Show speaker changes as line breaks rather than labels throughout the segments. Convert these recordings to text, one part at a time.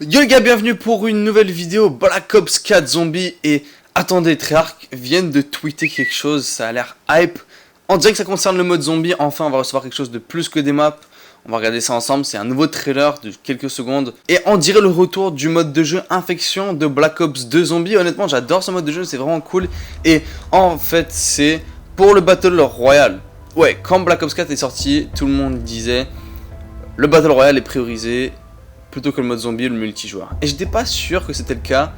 Yo les gars, bienvenue pour une nouvelle vidéo Black Ops 4 Zombies. Et attendez, Treyarch viennent de tweeter quelque chose, ça a l'air hype. On dirait que ça concerne le mode zombie, enfin on va recevoir quelque chose de plus que des maps. On va regarder ça ensemble, c'est un nouveau trailer de quelques secondes. Et on dirait le retour du mode de jeu Infection de Black Ops 2 Zombies. Honnêtement j'adore ce mode de jeu, c'est vraiment cool. Et en fait c'est pour le Battle Royale. Ouais, quand Black Ops 4 est sorti, tout le monde disait le Battle Royale est priorisé plutôt que le mode zombie ou le multijoueur. Et j'étais pas sûr que c'était le cas,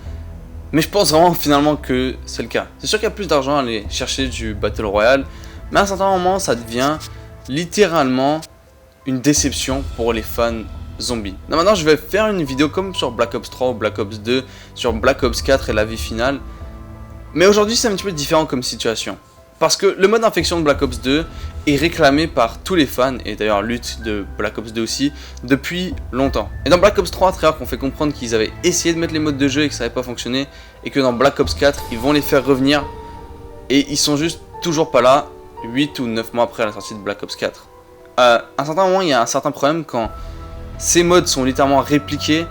mais je pense vraiment finalement que c'est le cas. C'est sûr qu'il y a plus d'argent à aller chercher du Battle Royale, mais à un certain moment ça devient littéralement une déception pour les fans zombies. Donc maintenant je vais faire une vidéo comme sur Black Ops 3 ou Black Ops 2, sur Black Ops 4 et la vie finale. Mais aujourd'hui c'est un petit peu différent comme situation. Parce que le mode infection de Black Ops 2 est réclamé par tous les fans, et d'ailleurs lutte de Black Ops 2 aussi, depuis longtemps. Et dans Black Ops 3, Treyarch ont fait comprendre qu'ils avaient essayé de mettre les modes de jeu et que ça n'avait pas fonctionné, et que dans Black Ops 4, ils vont les faire revenir, et ils sont juste toujours pas là, 8 ou 9 mois après la sortie de Black Ops 4. À un certain moment, il y a un certain problème quand ces modes sont littéralement répliqués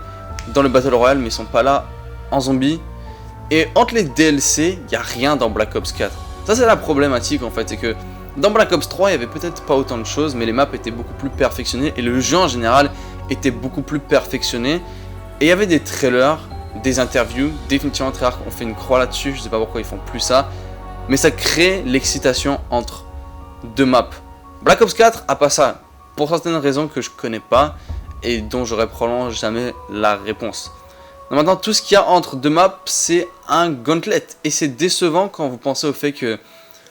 dans le Battle Royale, mais ils sont pas là en zombie. Et entre les DLC, il n'y a rien dans Black Ops 4. Ça c'est la problématique en fait, c'est que dans Black Ops 3 il y avait peut-être pas autant de choses, mais les maps étaient beaucoup plus perfectionnées et le jeu en général était beaucoup plus perfectionné. Et il y avait des trailers, des interviews, définitivement Treyarch ont fait une croix là-dessus, je sais pas pourquoi ils font plus ça, mais ça crée l'excitation entre deux maps. Black Ops 4 a pas ça, pour certaines raisons que je connais pas et dont j'aurai probablement jamais la réponse. Donc maintenant, tout ce qu'il y a entre deux maps, c'est un gauntlet. Et c'est décevant quand vous pensez au fait que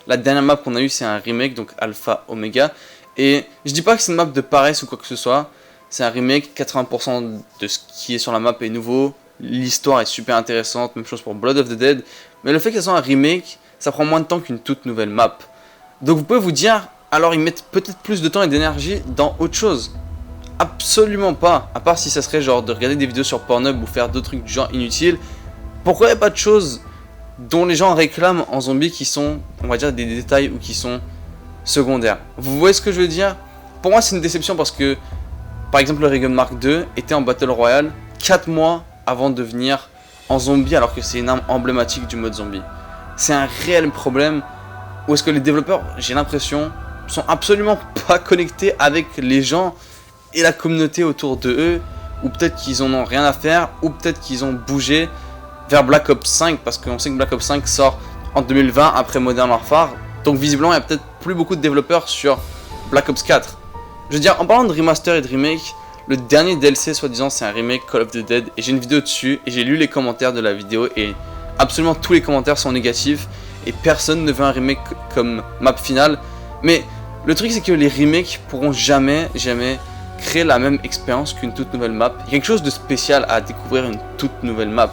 la dernière map qu'on a eue, c'est un remake, donc Alpha Omega. Et je dis pas que c'est une map de paresse ou quoi que ce soit. C'est un remake, 80% de ce qui est sur la map est nouveau. L'histoire est super intéressante, même chose pour Blood of the Dead. Mais le fait que ça soit un remake, ça prend moins de temps qu'une toute nouvelle map. Donc vous pouvez vous dire, alors ils mettent peut-être plus de temps et d'énergie dans autre chose. Absolument pas, à part si ça serait genre de regarder des vidéos sur Pornhub ou faire d'autres trucs du genre inutiles. Pourquoi il n'y a pas de choses dont les gens réclament en zombie qui sont, on va dire, des détails ou qui sont secondaires? Vous voyez ce que je veux dire? Pour moi c'est une déception parce que, par exemple, le Reagan Mark II était en Battle Royale 4 mois avant de venir en zombie alors que c'est une arme emblématique du mode zombie. C'est un réel problème où est-ce que les développeurs, j'ai l'impression, sont absolument pas connectés avec les gens et la communauté autour de eux, ou peut-être qu'ils en ont rien à faire, ou peut-être qu'ils ont bougé vers Black Ops 5, parce qu'on sait que Black Ops 5 sort en 2020 après Modern Warfare, donc visiblement il n'y a peut-être plus beaucoup de développeurs sur Black Ops 4. Je veux dire, en parlant de remaster et de remake, le dernier DLC soi-disant c'est un remake Call of the Dead, et j'ai une vidéo dessus, et j'ai lu les commentaires de la vidéo, et absolument tous les commentaires sont négatifs, et personne ne veut un remake comme map finale, mais le truc c'est que les remakes pourront jamais créer la même expérience qu'une toute nouvelle map. Il y a quelque chose de spécial à découvrir une toute nouvelle map.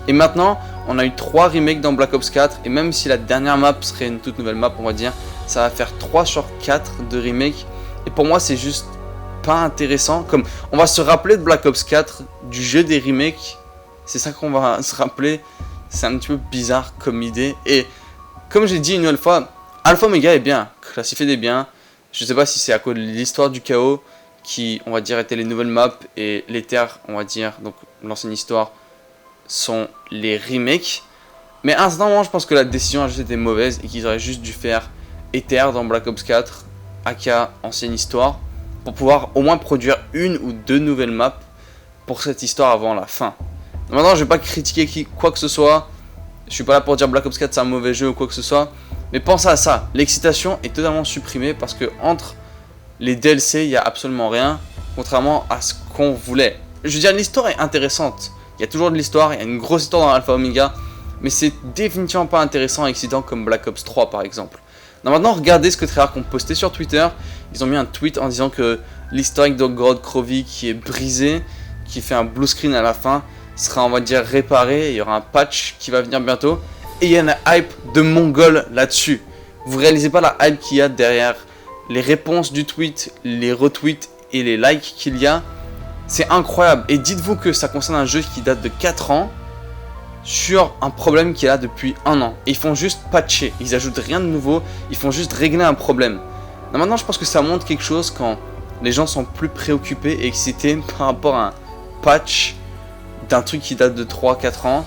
Et maintenant, on a eu 3 remakes dans Black Ops 4, et même si la dernière map serait une toute nouvelle map, on va dire, ça va faire 3 sur 4 de remakes. Et pour moi, c'est juste pas intéressant. Comme on va se rappeler de Black Ops 4, du jeu des remakes, c'est ça qu'on va se rappeler. C'est un petit peu bizarre comme idée. Et comme j'ai dit une nouvelle fois, Alpha Omega est bien, classifié des biens. Je sais pas si c'est à cause de l'histoire du chaos qui, on va dire, étaient les nouvelles maps, et les terres, on va dire, donc l'ancienne histoire, sont les remakes. Mais à un certain moment, je pense que la décision a juste été mauvaise et qu'ils auraient juste dû faire Ether dans Black Ops 4, aka ancienne histoire, pour pouvoir au moins produire une ou deux nouvelles maps pour cette histoire avant la fin. Maintenant, je vais pas critiquer quoi que ce soit, je suis pas là pour dire Black Ops 4 c'est un mauvais jeu ou quoi que ce soit, mais pensez à ça, l'excitation est totalement supprimée parce que entre les DLC, il n'y a absolument rien, contrairement à ce qu'on voulait. Je veux dire, l'histoire est intéressante. Il y a toujours de l'histoire, il y a une grosse histoire dans Alpha Omega, mais c'est définitivement pas intéressant et excitant comme Black Ops 3 par exemple. Donc maintenant, regardez ce que Treyarch ont posté sur Twitter. Ils ont mis un tweet en disant que l'historique de Gorod Krovi qui est brisé, qui fait un blue screen à la fin, sera, on va dire, réparé. Il y aura un patch qui va venir bientôt. Et il y a une hype de mongol là-dessus. Vous réalisez pas la hype qu'il y a derrière les réponses du tweet, les retweets et les likes qu'il y a. C'est incroyable. Et dites-vous que ça concerne un jeu qui date de 4 ans sur un problème qui est là depuis 1 an. Et ils font juste patcher. Ils ajoutent rien de nouveau. Ils font juste régler un problème. Donc maintenant, je pense que ça montre quelque chose quand les gens sont plus préoccupés et excités par rapport à un patch d'un truc qui date de 3-4 ans,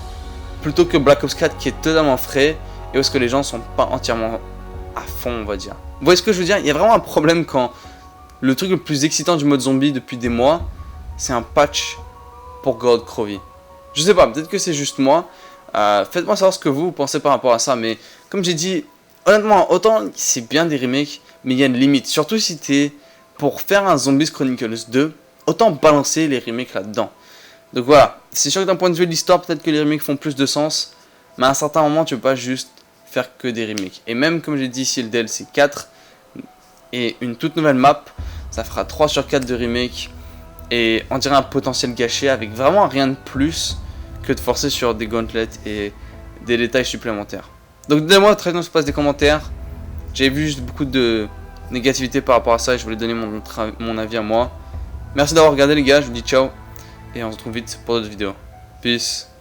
plutôt que Black Ops 4 qui est totalement frais, et où est-ce que les gens sont pas entièrement à fond, on va dire. Vous voyez ce que je veux dire? Il y a vraiment un problème quand le truc le plus excitant du mode zombie depuis des mois, c'est un patch pour God Crovy. Je sais pas, peut-être que c'est juste moi. Faites-moi savoir ce que vous pensez par rapport à ça, mais comme j'ai dit, honnêtement, autant c'est bien des remakes, mais il y a une limite. Surtout si t'es pour faire un Zombies Chronicles 2, autant balancer les remakes là-dedans. Donc voilà, c'est sûr que d'un point de vue de l'histoire, peut-être que les remakes font plus de sens, mais à un certain moment, tu peux pas juste faire que des remakes. Et même, comme j'ai dit, si le DLC 4 et une toute nouvelle map, ça fera 3 sur 4 de remake, et on dirait un potentiel gâché avec vraiment rien de plus que de forcer sur des gauntlets et des détails supplémentaires. Donc donnez-moi très bien ce passe des commentaires. J'ai vu juste beaucoup de négativité par rapport à ça et je voulais donner mon avis à moi. Merci d'avoir regardé les gars, je vous dis ciao et on se retrouve vite pour d'autres vidéos. Peace.